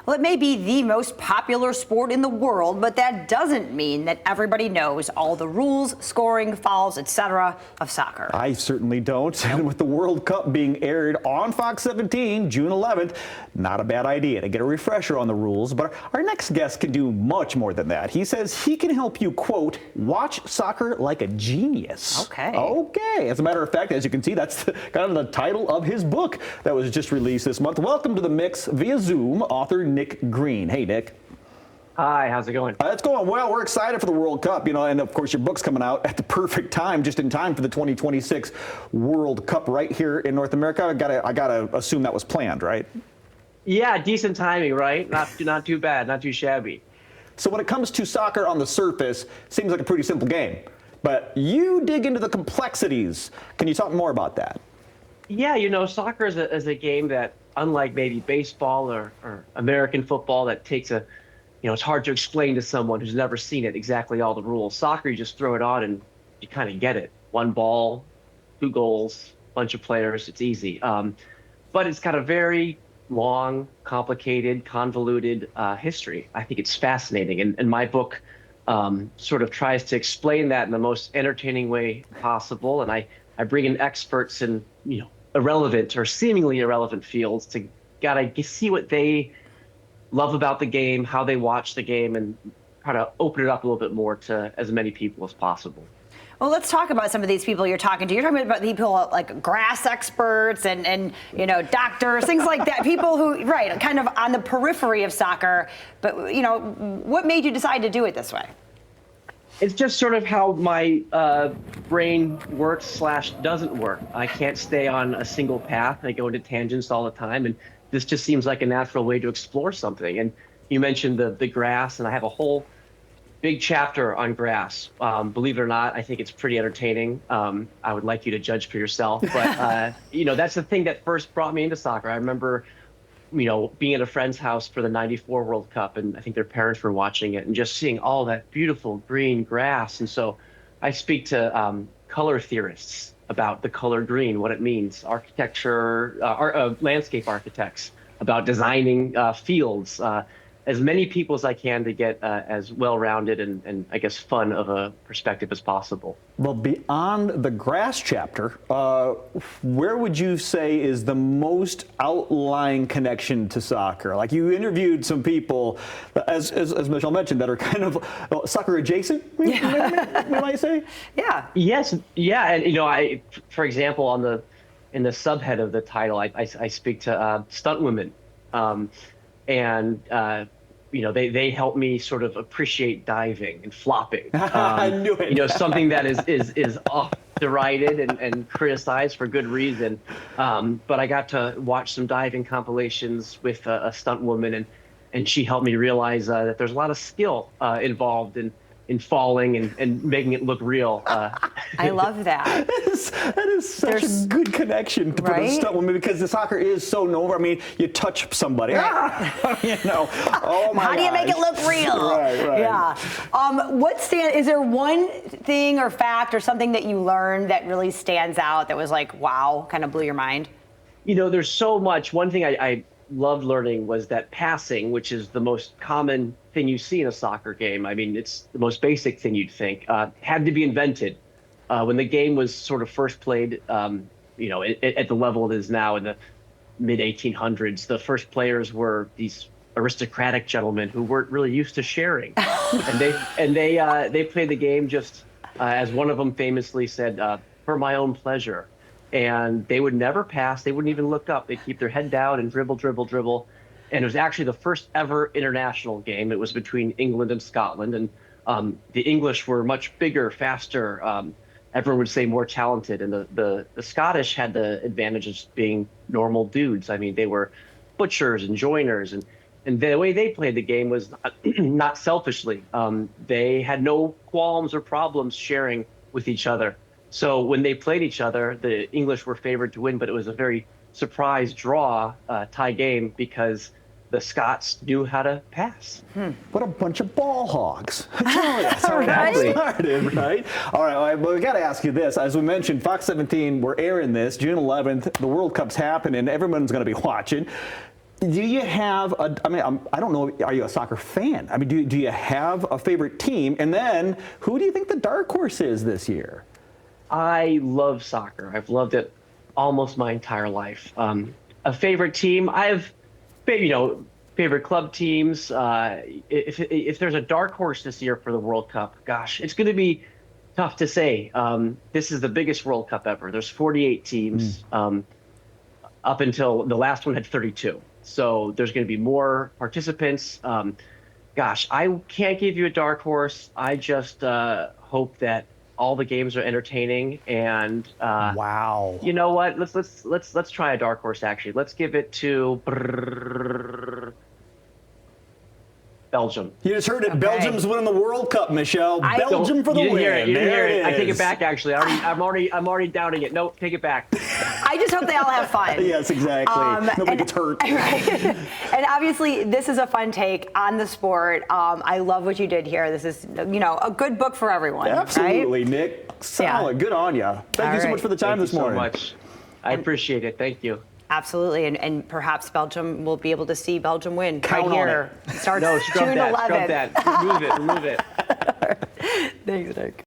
Well, it may be the most popular sport in the world, but that doesn't mean that everybody knows all the rules, scoring, fouls, etc. of soccer. I certainly don't. And with the World Cup being aired on Fox 17, June 11th, not a bad idea to get a refresher on the rules. But our next guest can do much more than that. He says he can help you, quote, watch soccer like a genius. Okay. As a matter of fact, as you can see, that's kind of the title of his book that was just released this month. Welcome to the mix via Zoom, author Nick Greene. Hey, Nick. Hi, how's it going? It's going well. We're excited for the World Cup, and of course your book's coming out at the perfect time, just in time for the 2026 World Cup right here in North America. I gotta assume that was planned, right? Yeah, decent timing, right? Not too bad, not too shabby. So when it comes to soccer on the surface, it seems like a pretty simple game, but you dig into the complexities. Can you talk more about that? Yeah, soccer is a game that, unlike maybe baseball or American football, that takes it's hard to explain to someone who's never seen it exactly all the rules. Soccer, you just throw it on and you kind of get it. One ball, 2 goals, bunch of players, it's easy. But it's got a very long, complicated, convoluted history. I think it's fascinating. And my book sort of tries to explain that in the most entertaining way possible. And I bring in experts in, irrelevant or seemingly irrelevant fields to gotta see what they love about the game, how they watch the game, and try to open it up a little bit more to as many people as possible. Well, let's talk about some of these people you're talking to. You're talking about people like grass experts and doctors, things like that. People who, right, kind of on the periphery of soccer. But, what made you decide to do it this way? It's just sort of how my brain works / doesn't work. I can't stay on a single path. I go into tangents all the time, and this just seems like a natural way to explore something. And you mentioned the grass, and I have a whole big chapter on grass. Believe it or not, I think it's pretty entertaining. I would like you to judge for yourself. But, that's the thing that first brought me into soccer. I remember, being at a friend's house for the '94 World Cup, and I think their parents were watching it, and just seeing all that beautiful green grass. And so I speak to color theorists about the color green, what it means, architecture, landscape architects, about designing fields, as many people as I can to get as well-rounded and I guess fun of a perspective as possible. Well, beyond the grass chapter, where would you say is the most outlying connection to soccer? Like, you interviewed some people, as Michelle mentioned, that are kind of soccer adjacent, we might say? Yeah. Yes. Yeah. And, for example, in the subhead of the title, I speak to stunt women. They help me sort of appreciate diving and flopping. I knew it. Something that is derided and criticized for good reason. But I got to watch some diving compilations with a stunt woman, and she helped me realize that there's a lot of skill involved in falling and making it look real. I love that. That is such a good connection to put a stunt woman, because the soccer is so known. I mean, you touch somebody. Right. Oh my How do you make it look real? Right. Yeah. Is there one thing or fact or something that you learned that really stands out that was like, wow, kind of blew your mind? There's so much. One thing I loved learning was that passing, which is the most common thing you see in a soccer game. I mean, it's the most basic thing you'd think, had to be invented. When the game was sort of first played, at the level it is now in the mid 1800s, the first players were these aristocratic gentlemen who weren't really used to sharing. and they played the game just, as one of them famously said, for my own pleasure. And they would never pass. They wouldn't even look up. They'd keep their head down and dribble. And it was actually the first ever international game. It was between England and Scotland. And the English were much bigger, faster. Everyone would say more talented. And the Scottish had the advantage of being normal dudes. I mean, they were butchers and joiners. And the way they played the game was not selfishly. They had no qualms or problems sharing with each other. So when they played each other, the English were favored to win, but it was a very surprise draw, tie game, because the Scots knew how to pass. What a bunch of ball hogs. That's how Right? it started, right? All right, well, we got to ask you this. As we mentioned, Fox 17, we're airing this June 11th. The World Cup's happening. Everyone's going to be watching. Do you have I don't know, are you a soccer fan? I mean, do you have a favorite team? And then who do you think the dark horse is this year? I love soccer. I've loved it almost my entire life. A favorite team, I have, favorite club teams. If there's a dark horse this year for the World Cup, gosh, it's going to be tough to say. This is the biggest World Cup ever. There's 48 teams. Up until the last one had 32. So there's going to be more participants. Gosh, I can't give you a dark horse. I just hope that all the games are entertaining. And wow, you know what? Let's try a dark horse. Actually, let's give it to Belgium. You just heard it. Belgium's winning the World Cup, Michelle. Belgium for the win. You didn't hear it. I take is. it back. Actually, I'm already doubting it. No, take it back. I just hope they all have fun. Yes, exactly. Nobody gets hurt. Right. And obviously, this is a fun take on the sport. I love what you did here. This is, a good book for everyone. Absolutely, right? Nick. Solid. Yeah. Good on you. Thank you so much for the time this morning. Thank you so much. I appreciate it. Thank you. Absolutely, and perhaps Belgium will be able to see Belgium win Count right here. On it. Starts No, June 11th. Scrub that. Remove it. Thanks, Nick.